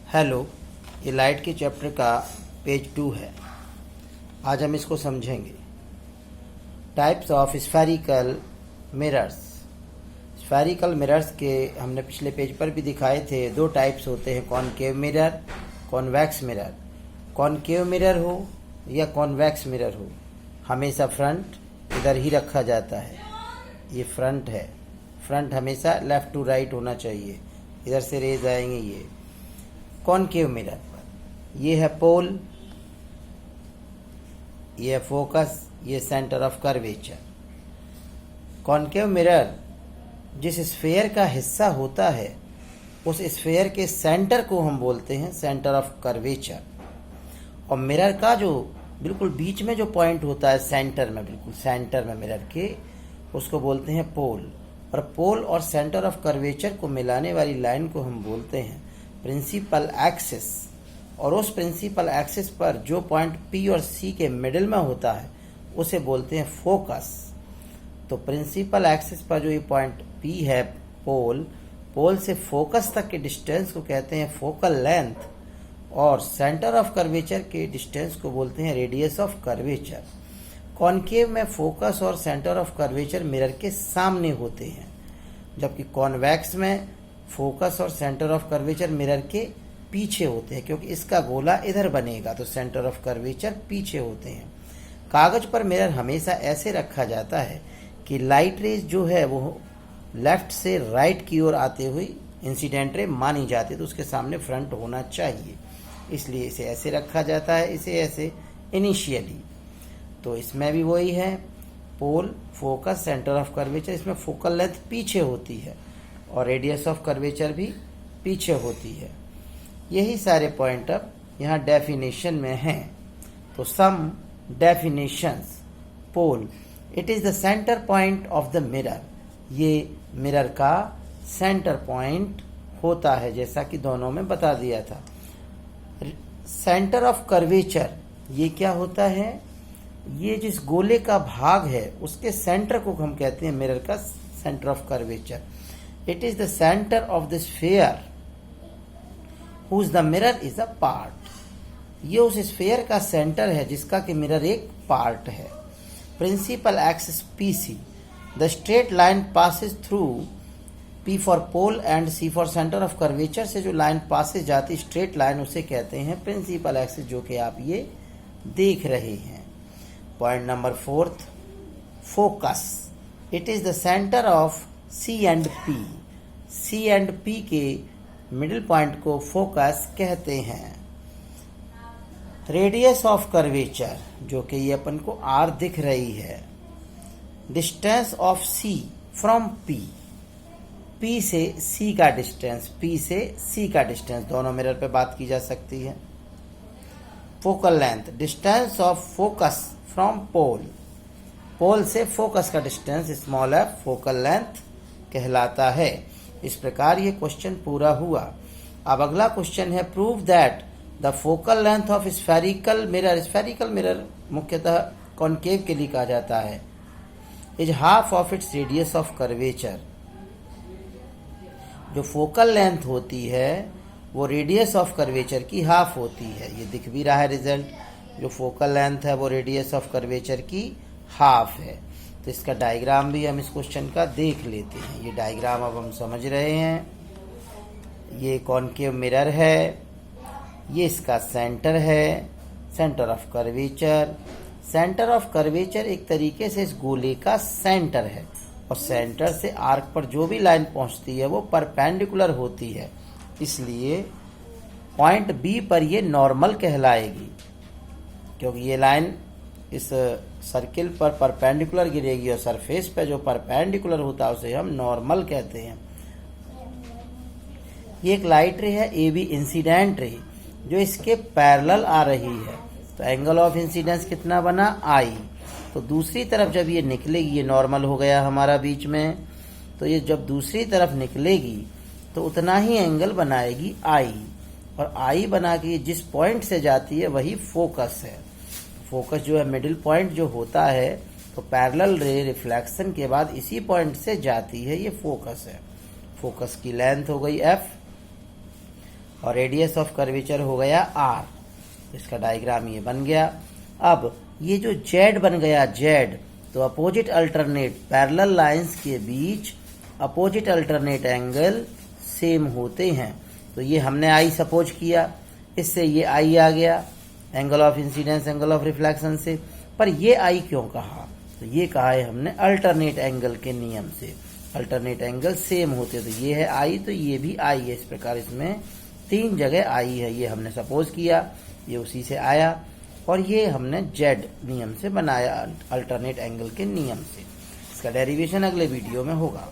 Hello, ये light के chapter का पेज 2 है। आज हम इसको समझेंगे। Types of spherical mirrors. Spherical mirrors के हमने पिछले पेज पर भी दिखाए थे। दो टाइप्स होते हैं, concave mirror, convex mirror. Concave mirror हो या कॉन्वेक्स मिरर हो, हमेशा फ्रंट इधर ही रखा जाता है। ये फ्रंट है। फ्रंट हमेशा लेफ्ट टू राइट होना चाहिए। इधर से रेज आएंगे। ये कॉनकेव मिरर पर ये है पोल, ये है फोकस, ये centre of curvature. Concave mirror जिस स्फेयर का हिस्सा होता है उस स्फेयर के सेंटर को हम बोलते हैं सेंटर ऑफ कर्वेचर। और मिरर का जो बिल्कुल बीच में जो पॉइंट होता है सेंटर में, बिल्कुल सेंटर में मिरर के, उसको बोलते हैं पोल। और पोल और सेंटर ऑफ कर्वेचर को मिलाने वाली लाइन को हम बोलते हैं प्रिंसिपल एक्सिस। और उस प्रिंसिपल एक्सिस पर जो पॉइंट पी और सी के मिडिल में होता है उसे बोलते हैं फोकस। तो प्रिंसिपल एक्सिस पर जो ये पॉइंट पी है, पोल, पोल से फोकस तक के डिस्टेंस को कहते हैं फोकल लेंथ। और सेंटर ऑफ कर्वेचर के डिस्टेंस को बोलते हैं रेडियस ऑफ कर्वेचर। कॉनकेव में फोकस और सेंटर ऑफ कर्वेचर मिरर के सामने होते हैं, जबकि कॉन्वेक्स में फोकस और सेंटर ऑफ कर्वेचर मिरर के पीछे होते हैं, क्योंकि इसका गोला इधर बनेगा तो सेंटर ऑफ कर्वेचर पीछे होते हैं। कागज पर मिरर हमेशा ऐसे रखा जाता है कि लाइट रेज जो है वो लेफ्ट से राइट की ओर आते हुए इंसिडेंट रे मानी जाती है, तो उसके सामने फ्रंट होना चाहिए, इसलिए इसे ऐसे रखा जाता है, इसे ऐसे इनिशियली। तो इसमें भी वही है, पोल, फोकस, सेंटर ऑफ कर्वेचर। इसमें फोकल लेंथ पीछे होती है और रेडियस ऑफ कर्वेचर भी पीछे होती है। यही सारे पॉइंट अब यहाँ डेफिनेशन में हैं। तो some definitions. Pole, it is the centre point of the mirror. ये मिरर का सेंटर पॉइंट होता है, जैसा कि दोनों में बता दिया था। सेंटर ऑफ कर्वेचर, ये क्या होता है? ये जिस गोले का भाग है उसके सेंटर को हम कहते हैं मिरर का centre of curvature. It is the center of the sphere whose the mirror is a part. ये उस स्फेयर का सेंटर है जिसका कि मिरर एक पार्ट है। Principal axis PC, the straight line passes through P for pole and C for center of curvature से जो लाइन पासेज जाती स्ट्रेट लाइन, उसे कहते हैं प्रिंसिपल एक्सिस, जो कि आप ये देख रहे हैं। Point number 4, focus, it is the centre of C and P। C and P के मिडिल पॉइंट को फोकस कहते हैं। रेडियस ऑफ कर्वेचर, जो कि ये अपन को R दिख रही है। Distance of C from P, P से C का डिस्टेंस, P से C का डिस्टेंस, दोनों मिरर पे बात की जा सकती है। Focal length, distance of focus from pole, pole से फोकस का distance small f focal length कहलाता है। इस प्रकार ये क्वेश्चन पूरा हुआ। अब अगला क्वेश्चन है, prove that the focal length of spherical mirror. Spherical mirror मुख्यतः कॉनकेव के लिए कहा जाता है। Is half of its radius of curvature. जो फोकल लेंथ होती है वो रेडियस ऑफ कर्वेचर की हाफ होती है। ये दिख भी रहा है रिजल्ट, जो फोकल लेंथ है वो रेडियस ऑफ कर्वेचर की हाफ है। तो इसका डायग्राम भी हम इस क्वेश्चन का देख लेते हैं। ये डायग्राम अब हम समझ रहे हैं। ये कॉनकेव मिरर है, ये इसका सेंटर है, centre of curvature. Centre of curvature एक तरीके से इस गोले का सेंटर है, और सेंटर से आर्क पर जो भी लाइन पहुंचती है वो परपेंडिकुलर होती है, इसलिए पॉइंट बी पर ये नॉर्मल कहलाएगी, क्योंकि ये लाइन इस सर्किल पर परपेंडिकुलर गिरेगी और सरफेस पे जो परपेंडिकुलर होता है उसे हम नॉर्मल कहते हैं। ये एक लाइट रे है, ए बी इंसिडेंट रे, जो इसके पैरेलल आ रही है, तो एंगल ऑफ इंसिडेंस कितना बना, I। तो दूसरी तरफ जब ये निकलेगी, ये नॉर्मल हो गया हमारा बीच में, तो ये जब दूसरी तरफ निकलेगी तो उतना ही एंगल बनाएगी I, और I बना के जिस पॉइंट से जाती है वही फोकस है। फोकस जो है मिडिल पॉइंट जो होता है, तो पैरेलल रे रिफ्लेक्शन के बाद इसी पॉइंट से जाती है, ये फोकस है। फोकस की लेंथ हो गई F। और रेडियस ऑफ कर्वेचर हो गया r। इसका डायग्राम ये बन गया। अब ये जो z बन गया z, तो अपोजिट अल्टरनेट पैरेलल लाइंस के बीच अपोजिट अल्टरनेट एंगल सेम होते हैं। तो ये हमने I सपोज किया, इससे ये I आ गया angle of incidence angle of reflection से। पर ये I क्यों कहा? तो ये कहा है हमने अल्टरनेट एंगल के नियम से, अल्टरनेट एंगल सेम होते। तो ये है I, तो ये भी I है। इस प्रकार इसमें 3 जगह I है। ये हमने सपोज किया, ये उसी से आया, और ये हमने Z नियम से बनाया, अल्टरनेट एंगल के नियम से। इसका डेरिवेशन अगले वीडियो में होगा।